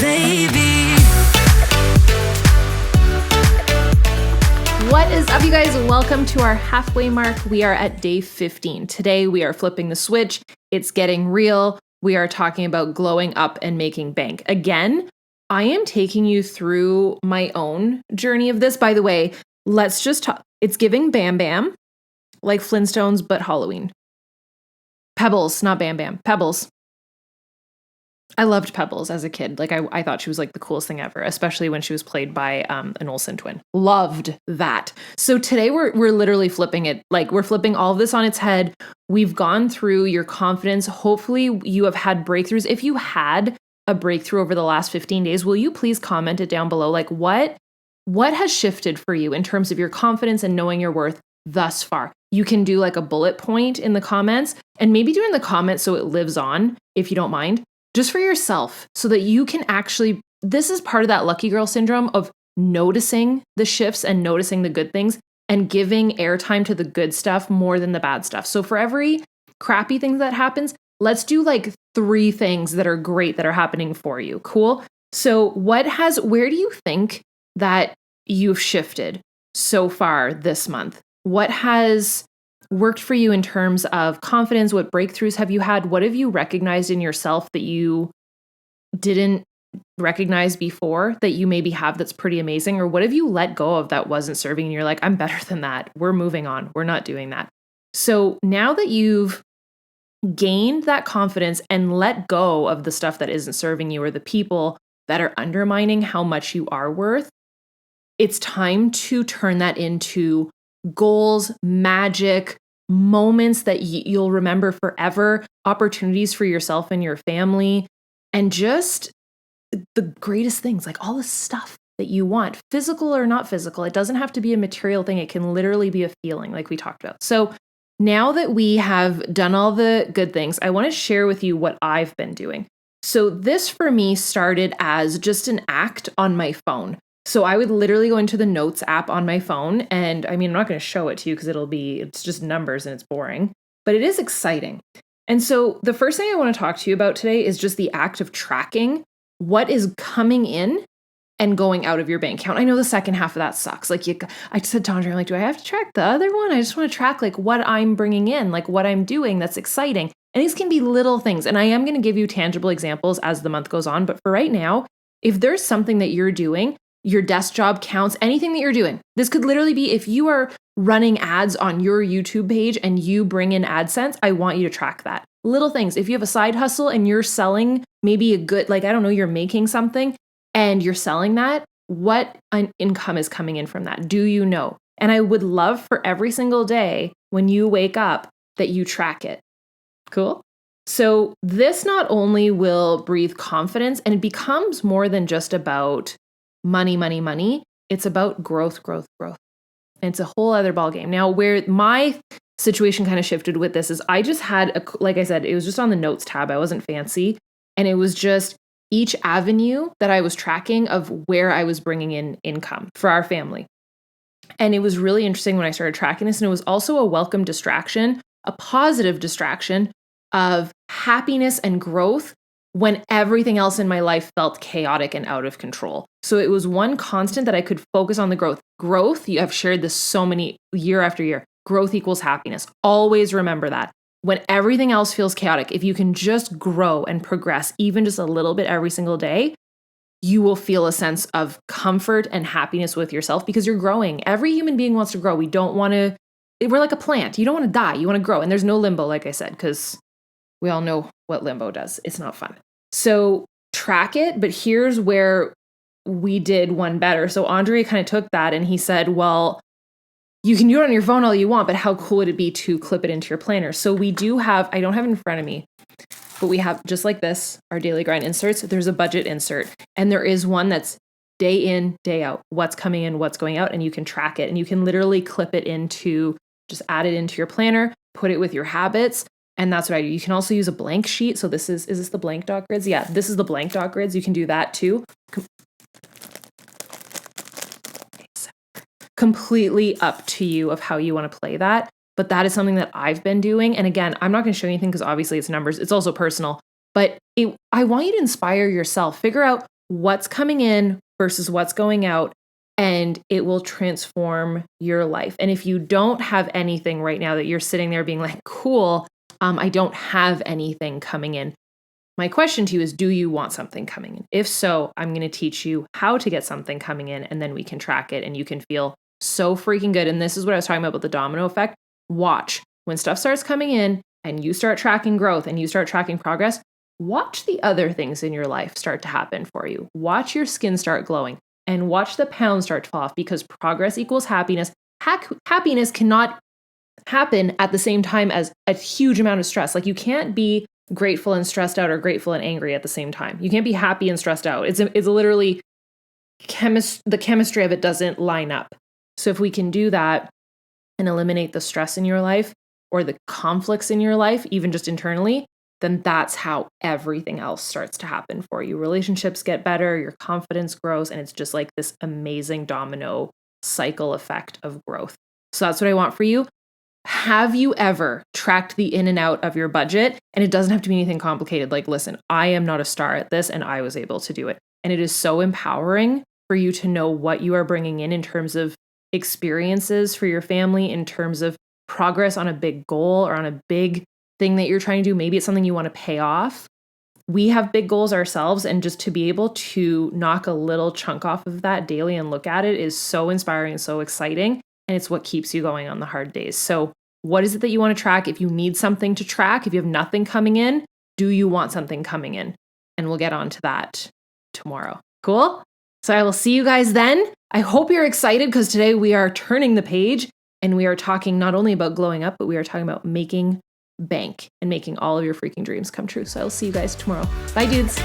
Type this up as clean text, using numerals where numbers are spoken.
baby. What is up, you guys? Welcome to our halfway mark. We are at day 15. Today, we are flipping the switch. It's getting real. We are talking about glowing up and making bank. Again, I am taking you through my own journey of this. By the way, let's just talk. It's giving Bam Bam, like Flintstones, but Halloween. Pebbles, not Bam Bam. Pebbles. I loved Pebbles as a kid. Like I thought she was like the coolest thing ever, especially when she was played by an Olsen twin. Loved that. So today we're literally flipping it. Like we're flipping all of this on its head. We've gone through your confidence. Hopefully you have had breakthroughs. If you had a breakthrough over the last 15 days, will you please comment it down below? Like what has shifted for you in terms of your confidence and knowing your worth thus far? You can do like a bullet point in the comments and maybe do in the comments so it lives on, if you don't mind. Just for yourself, so that you can actually, this is part of that lucky girl syndrome of noticing the shifts and noticing the good things and giving airtime to the good stuff more than the bad stuff. So for every crappy thing that happens, let's do like 3 things that are great that are happening for you. Cool. So where do you think that you've shifted so far this month? What has worked for you in terms of confidence? What breakthroughs have you had? What have you recognized in yourself that you didn't recognize before that you maybe have that's pretty amazing? Or what have you let go of that wasn't serving and you're like, I'm better than that. We're moving on. We're not doing that. So now that you've gained that confidence and let go of the stuff that isn't serving you or the people that are undermining how much you are worth, it's time to turn that into goals, magic, moments that you'll remember forever, opportunities for yourself and your family, and just the greatest things, like all the stuff that you want, physical or not physical. It doesn't have to be a material thing. It can literally be a feeling like we talked about. So now that we have done all the good things, I want to share with you what I've been doing. So this for me started as just an act on my phone. So I would literally go into the notes app on my phone. And I mean, I'm not going to show it to you because it's just numbers and it's boring, but it is exciting. And so the first thing I want to talk to you about today is just the act of tracking what is coming in and going out of your bank account. I know the second half of that sucks. Like I said to Andre, I'm like, do I have to track the other one? I just want to track like what I'm bringing in, like what I'm doing that's exciting. And these can be little things. And I am going to give you tangible examples as the month goes on. But for right now, if there's something that you're doing, your desk job counts, anything that you're doing. This could literally be if you are running ads on your YouTube page and you bring in AdSense, I want you to track that. Little things. If you have a side hustle and you're selling maybe a good, like, I don't know, you're making something and you're selling that, what income is coming in from that? Do you know? And I would love for every single day when you wake up that you track it. Cool? So this not only will breathe confidence, and it becomes more than just about money, money, money. It's about growth, growth, growth. And it's a whole other ballgame. Now, where my situation kind of shifted with this is I just had, like I said, it was just on the notes tab. I wasn't fancy. And it was just each avenue that I was tracking of where I was bringing in income for our family. And it was really interesting when I started tracking this. And it was also a welcome distraction, a positive distraction of happiness and growth when everything else in my life felt chaotic and out of control. So it was one constant that I could focus on the growth. Growth, you have shared this so many year after year. Growth equals happiness. Always remember that. When everything else feels chaotic, if you can just grow and progress even just a little bit every single day, you will feel a sense of comfort and happiness with yourself because you're growing. Every human being wants to grow. We're like a plant. You don't want to die. You want to grow. And there's no limbo, like I said, because we all know what limbo does. It's not fun. So track it, but here's where we did one better. So Andre kind of took that and he said, well, you can do it on your phone all you want, but how cool would it be to clip it into your planner? So we do have, I don't have it in front of me, but we have just like this, our daily grind inserts. There's a budget insert and there is one that's day in, day out, what's coming in, what's going out, and you can track it and you can literally clip it into, just add it into your planner, put it with your habits. And that's what I do. You can also use a blank sheet. So is this the blank dot grids? Yeah, this is the blank dot grids. You can do that too. Completely up to you of how you want to play that. But that is something that I've been doing. And again, I'm not going to show you anything because obviously it's numbers. It's also personal. But I want you to inspire yourself. Figure out what's coming in versus what's going out, and it will transform your life. And if you don't have anything right now that you're sitting there being like, cool, I don't have anything coming in. My question to you is, do you want something coming in? If so, I'm going to teach you how to get something coming in, and then we can track it and you can feel so freaking good. And this is what I was talking about the domino effect. Watch when stuff starts coming in and you start tracking growth and you start tracking progress, watch the other things in your life start to happen for you. Watch your skin start glowing and watch the pounds start to fall off, because progress equals happiness. Happiness cannot happen at the same time as a huge amount of stress. Like, you can't be grateful and stressed out or grateful and angry at the same time. You can't be happy and stressed out. It's literally the chemistry of it doesn't line up. So if we can do that and eliminate the stress in your life or the conflicts in your life, even just internally, then that's how everything else starts to happen for you. Relationships get better, your confidence grows, and it's just like this amazing domino cycle effect of growth. So that's what I want for you. Have you ever tracked the in and out of your budget? And it doesn't have to be anything complicated. Like, listen, I am not a star at this, and I was able to do it. And it is so empowering for you to know what you are bringing in terms of experiences for your family, in terms of progress on a big goal or on a big thing that you're trying to do. Maybe it's something you want to pay off. We have big goals ourselves, and just to be able to knock a little chunk off of that daily and look at it is so inspiring and so exciting. And it's what keeps you going on the hard days. So what is it that you want to track? If you need something to track, if you have nothing coming in, do you want something coming in? And we'll get on to that tomorrow. Cool? So I will see you guys then. I hope you're excited, because today we are turning the page and we are talking not only about glowing up, but we are talking about making bank and making all of your freaking dreams come true. So I'll see you guys tomorrow. Bye, dudes.